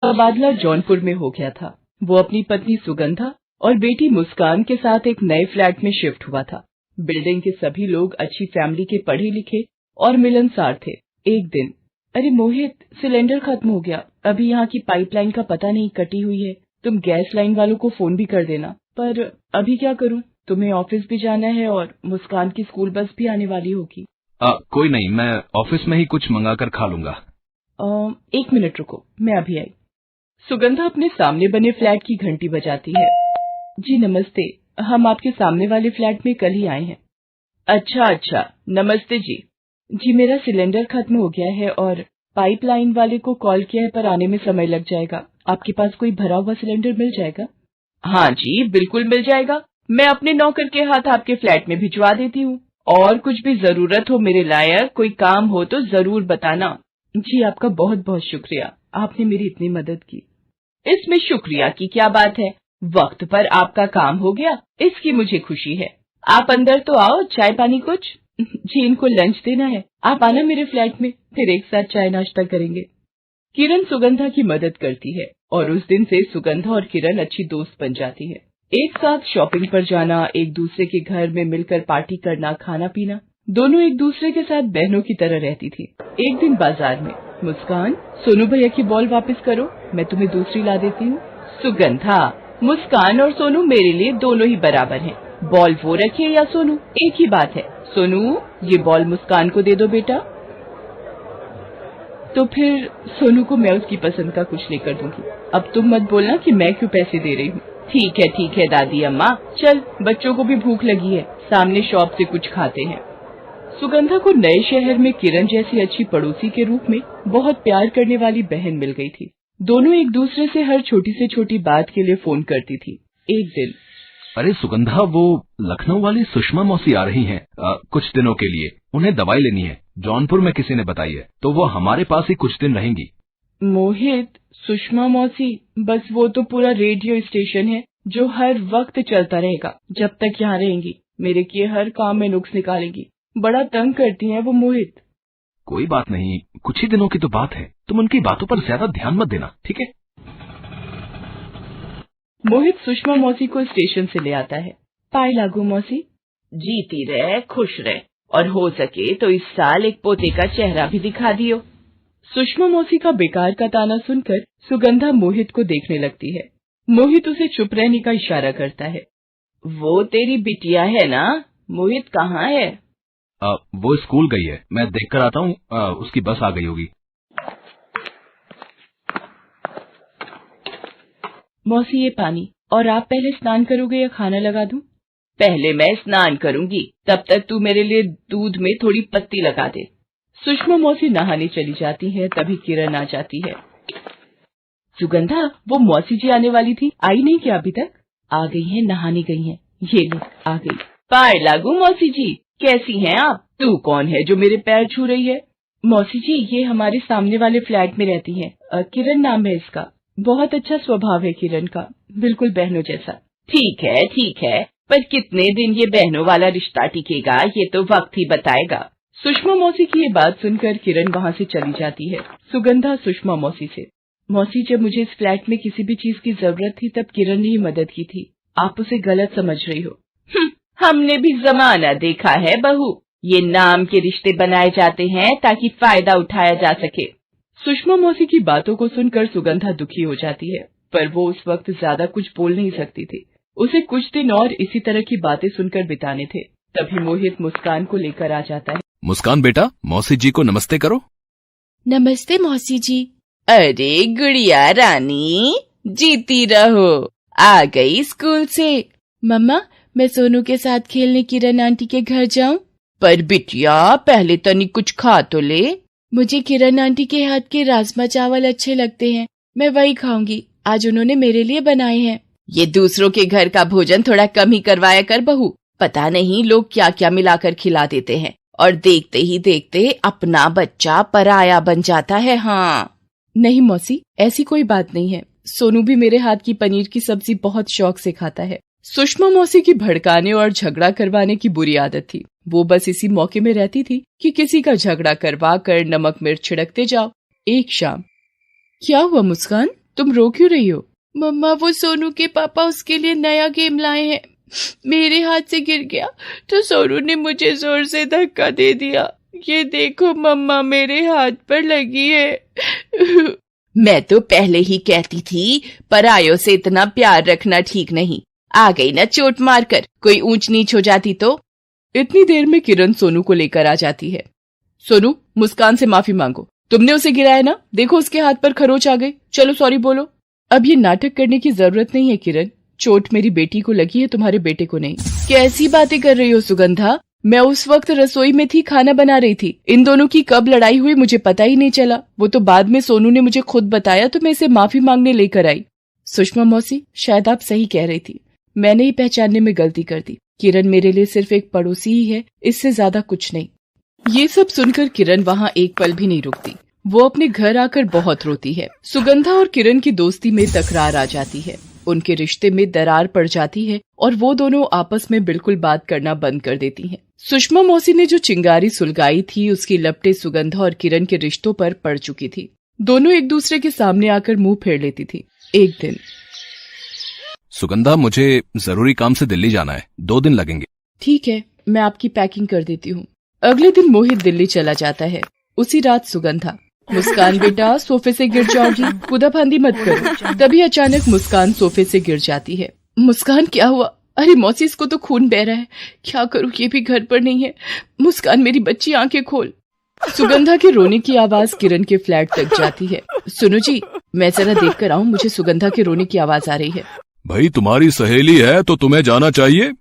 तबादला जौनपुर में हो गया था। वो अपनी पत्नी सुगंधा और बेटी मुस्कान के साथ एक नए फ्लैट में शिफ्ट हुआ था। बिल्डिंग के सभी लोग अच्छी फैमिली के पढ़े लिखे और मिलनसार थे। एक दिन, अरे मोहित, सिलेंडर खत्म हो गया। अभी यहाँ की पाइपलाइन का पता नहीं, कटी हुई है। तुम गैस लाइन वालों को फोन भी कर देना। पर अभी क्या करूँ? तुम्हें ऑफिस भी जाना है और मुस्कान की स्कूल बस भी आने वाली होगी। कोई नहीं, मैं ऑफिस में ही कुछ मंगा कर खा लूंगा। 1 मिनट रुको, मैं अभी आई। सुगंधा अपने सामने बने फ्लैट की घंटी बजाती है। जी नमस्ते, हम आपके सामने वाले फ्लैट में कल ही आए हैं। अच्छा, नमस्ते जी। जी मेरा सिलेंडर खत्म हो गया है और पाइपलाइन वाले को कॉल किया है, पर आने में समय लग जाएगा। आपके पास कोई भरा हुआ सिलेंडर मिल जाएगा? हाँ जी, बिल्कुल मिल जाएगा। मैं अपने नौकर के हाथ आपके फ्लैट में भिजवा देती हूँ। और कुछ भी जरूरत हो मेरे लायक, कोई काम हो तो जरूर बताना। जी आपका बहुत बहुत शुक्रिया, आपने मेरी इतनी मदद की। इसमें शुक्रिया की क्या बात है, वक्त पर आपका काम हो गया, इसकी मुझे खुशी है। आप अंदर तो आओ, चाय पानी कुछ। जी इनको लंच देना है, आप आना मेरे फ्लैट में, फिर एक साथ चाय नाश्ता करेंगे। किरण सुगंधा की मदद करती है और उस दिन से सुगंधा और किरण अच्छी दोस्त बन जाती है। एक साथ शॉपिंग पर जाना, एक दूसरे के घर में मिलकर पार्टी करना, खाना पीना, दोनों एक दूसरे के साथ बहनों की तरह रहती थी। एक दिन बाजार में, मुस्कान, सोनू भैया की बॉल वापस करो, मैं तुम्हें दूसरी ला देती हूँ। सुगंधा, मुस्कान और सोनू मेरे लिए दोनों ही बराबर हैं। बॉल वो रखे या सोनू, एक ही बात है। सोनू, ये बॉल मुस्कान को दे दो बेटा। तो फिर सोनू को मैं उसकी पसंद का कुछ लेकर दूंगी। अब तुम मत बोलना कि मैं क्यों पैसे दे रही हूँ। ठीक है दादी अम्मा, चल बच्चों को भी भूख लगी है, सामने शॉप से कुछ खाते हैं। सुगंधा को नए शहर में किरण जैसी अच्छी पड़ोसी के रूप में बहुत प्यार करने वाली बहन मिल गई थी। दोनों एक दूसरे से हर छोटी से छोटी बात के लिए फोन करती थी। एक दिन, अरे सुगंधा, वो लखनऊ वाली सुषमा मौसी आ रही हैं कुछ दिनों के लिए। उन्हें दवाई लेनी है, जौनपुर में किसी ने बताई है, तो वो हमारे पास ही कुछ दिन रहेंगी। मोहित, सुषमा मौसी, बस वो तो पूरा रेडियो स्टेशन है जो हर वक्त चलता रहेगा जब तक यहाँ रहेंगी। मेरे किए हर काम में नुक्स निकालेंगी, बड़ा तंग करती हैं वो मोहित। कोई बात नहीं, कुछ ही दिनों की तो बात है, तुम उनकी बातों पर ज्यादा ध्यान मत देना, ठीक है? मोहित सुषमा मौसी को स्टेशन से ले आता है। पाए लागू मौसी। जीती रहे, खुश रहे, और हो सके तो इस साल एक पोते का चेहरा भी दिखा दियो। सुषमा मौसी का बेकार का ताना सुनकर सुगंधा मोहित को देखने लगती है। मोहित उसे चुप रहने का इशारा करता है। वो तेरी बिटिया है ना? मोहित कहाँ है? वो स्कूल गई है, मैं देख कर आता हूँ, उसकी बस आ गई होगी। मौसी ये पानी, और आप पहले स्नान करोगे या खाना लगा दूं? पहले मैं स्नान करूंगी, तब तक तू मेरे लिए दूध में थोड़ी पत्ती लगा दे। सुषमा मौसी नहाने चली जाती है, तभी किरण आ जाती है। सुगंधा, वो मौसी जी आने वाली थी, आई नहीं क्या अभी तक? आ गई है, नहाने गई है, ये लो आ गई। पाए लागू मौसी जी, कैसी हैं आप? तू कौन है जो मेरे पैर छू रही है? मौसी जी, ये हमारे सामने वाले फ्लैट में रहती है, किरण नाम है इसका। बहुत अच्छा स्वभाव है किरण का, बिल्कुल बहनों जैसा। ठीक है, पर कितने दिन ये बहनों वाला रिश्ता टिकेगा, ये तो वक्त ही बताएगा। सुषमा मौसी की ये बात सुनकर किरण वहाँ से चली जाती है। सुगंधा सुषमा मौसी से, मौसी, जब मुझे इस फ्लैट में किसी भी चीज की जरूरत थी तब किरण ने ही मदद की थी, आप उसे गलत समझ रही हो। हमने भी जमाना देखा है बहू, ये नाम के रिश्ते बनाए जाते हैं ताकि फायदा उठाया जा सके। सुषमा मौसी की बातों को सुनकर सुगंधा दुखी हो जाती है, पर वो उस वक्त ज्यादा कुछ बोल नहीं सकती थी। उसे कुछ दिन और इसी तरह की बातें सुनकर बिताने थे। तभी मोहित मुस्कान को लेकर आ जाता है। मुस्कान बेटा, मौसी जी को नमस्ते करो। नमस्ते मौसी जी। अरे गुड़िया रानी, जीती रहो, आ गई स्कूल से। मम्मा, मैं सोनू के साथ खेलने किरण आंटी के घर जाऊं? पर बिटिया, पहले तनिक कुछ खा तो ले। मुझे किरण आंटी के हाथ के राजमा चावल अच्छे लगते हैं, मैं वही खाऊंगी, आज उन्होंने मेरे लिए बनाए हैं। ये दूसरों के घर का भोजन थोड़ा कम ही करवाया कर बहू, पता नहीं लोग क्या क्या मिलाकर खिला देते हैं, और देखते ही देखते अपना बच्चा पराया बन जाता है। हाँ नहीं मौसी, ऐसी कोई बात नहीं है, सोनू भी मेरे हाथ की पनीर की सब्जी बहुत शौक से खाता है। सुषमा मौसी की भड़काने और झगड़ा करवाने की बुरी आदत थी। वो बस इसी मौके में रहती थी कि किसी का झगड़ा करवा कर नमक मिर्च छिड़कते जाओ। एक शाम, क्या हुआ मुस्कान, तुम रो क्यों रही हो? मम्मा, वो सोनू के पापा उसके लिए नया गेम लाए हैं। मेरे हाथ से गिर गया तो सोनू ने मुझे जोर से धक्का दे दिया। ये देखो मम्मा, मेरे हाथ पर लगी है। मैं तो पहले ही कहती थी परायों से इतना प्यार रखना ठीक नहीं। आ गई ना चोट मारकर, कोई ऊंच नीच हो जाती तो। इतनी देर में किरण सोनू को लेकर आ जाती है। सोनू, मुस्कान से माफी मांगो, तुमने उसे गिराया ना, देखो उसके हाथ पर खरोच आ गई, चलो सॉरी बोलो। अब ये नाटक करने की जरूरत नहीं है किरण, चोट मेरी बेटी को लगी है, तुम्हारे बेटे को नहीं। कैसी बातें कर रही हो सुगंधा? मैं उस वक्त रसोई में थी, खाना बना रही थी। इन दोनों की कब लड़ाई हुई मुझे पता ही नहीं चला। वो तो बाद में सोनू ने मुझे खुद बताया तो मैं इसे माफी मांगने लेकर आई। सुषमा मौसी, शायद आप सही कह रही थी, मैंने ही पहचानने में गलती कर दी। किरण मेरे लिए सिर्फ एक पड़ोसी ही है, इससे ज्यादा कुछ नहीं। ये सब सुनकर किरण वहाँ एक पल भी नहीं रुकती। वो अपने घर आकर बहुत रोती है। सुगंधा और किरण की दोस्ती में तकरार आ जाती है, उनके रिश्ते में दरार पड़ जाती है और वो दोनों आपस में बिल्कुल बात करना बंद कर देती हैं। सुषमा मौसी ने जो चिंगारी सुलगाई थी उसकी लपटें सुगंधा और किरण के रिश्तों पर पड़ चुकी थी। दोनों एक दूसरे के सामने आकर मुंह फेर लेती थी। एक दिन, सुगंधा, मुझे जरूरी काम से दिल्ली जाना है, 2 दिन लगेंगे। ठीक है, मैं आपकी पैकिंग कर देती हूँ। अगले दिन मोहित दिल्ली चला जाता है। उसी रात सुगंधा, मुस्कान बेटा सोफे से गिर जाओगी, कूदाफांदी मत करो। तभी अचानक मुस्कान सोफे से गिर जाती है। मुस्कान, क्या हुआ? अरे मौसी, इसको तो खून बह रहा है, क्या करूँ, ये भी घर पर नहीं है। मुस्कान मेरी बच्ची, आंखें खोल। सुगंधा के रोने की आवाज किरण के फ्लैट तक जाती है। सुनो जी, मैं जरा देख कर आऊँ, मुझे सुगंधा के रोने की आवाज आ रही है। भाई, तुम्हारी सहेली है तो तुम्हें जाना चाहिए।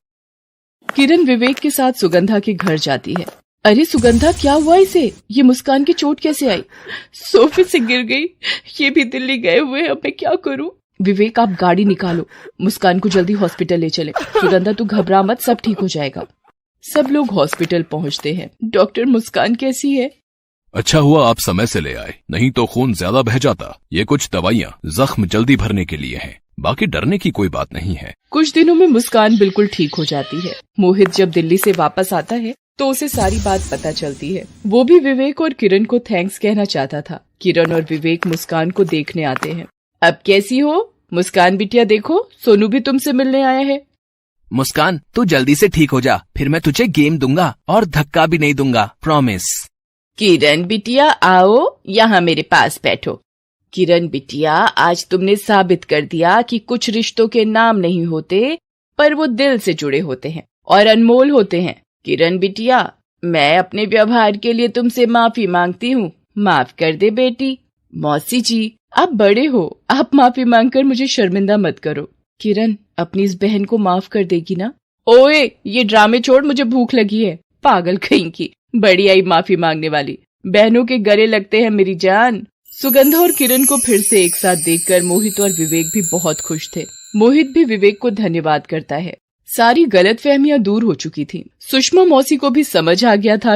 किरण विवेक के साथ सुगंधा के घर जाती है। अरे सुगंधा, क्या हुआ इसे? ये मुस्कान की चोट कैसे आई? सोफे से गिर गई, ये भी दिल्ली गए हुए हैं, अब मैं क्या करूं? विवेक, आप गाड़ी निकालो, मुस्कान को जल्दी हॉस्पिटल ले चले। सुगंधा, तू घबरा मत, सब ठीक हो जाएगा। सब लोग हॉस्पिटल पहुंचते हैं। डॉक्टर, मुस्कान कैसी है? अच्छा हुआ आप समय से ले आए, नहीं तो खून ज्यादा बह जाता। ये कुछ दवाइयाँ जख्म जल्दी भरने के लिए हैं, बाकी डरने की कोई बात नहीं है। कुछ दिनों में मुस्कान बिल्कुल ठीक हो जाती है। मोहित जब दिल्ली से वापस आता है तो उसे सारी बात पता चलती है। वो भी विवेक और किरण को थैंक्स कहना चाहता था। किरण और विवेक मुस्कान को देखने आते हैं। अब कैसी हो मुस्कान बिटिया? देखो, सोनू भी तुमसे मिलने आया है। मुस्कान, तू जल्दी से ठीक हो जा, फिर मैं तुझे गेम दूंगा और धक्का भी नहीं दूंगा, प्रॉमिस। किरण बिटिया, आओ यहाँ मेरे पास बैठो। किरण बिटिया, आज तुमने साबित कर दिया कि कुछ रिश्तों के नाम नहीं होते, पर वो दिल से जुड़े होते हैं और अनमोल होते हैं। किरण बिटिया, मैं अपने व्यवहार के लिए तुमसे माफी मांगती हूँ, माफ कर दे बेटी। मौसी जी, आप बड़े हो, आप माफी मांगकर मुझे शर्मिंदा मत करो। किरण, अपनी इस बहन को माफ कर देगी ना? ओए, ये ड्रामे छोड़, मुझे भूख लगी है। पागल कहीं की, बड़ी आई माफी मांगने वाली। बहनों के गले लगते हैं मेरी जान। सुगंधा और किरण को फिर से एक साथ देखकर मोहित और विवेक भी बहुत खुश थे। मोहित भी विवेक को धन्यवाद करता है। सारी गलतफहमियां दूर हो चुकी थी। सुषमा मौसी को भी समझ आ गया था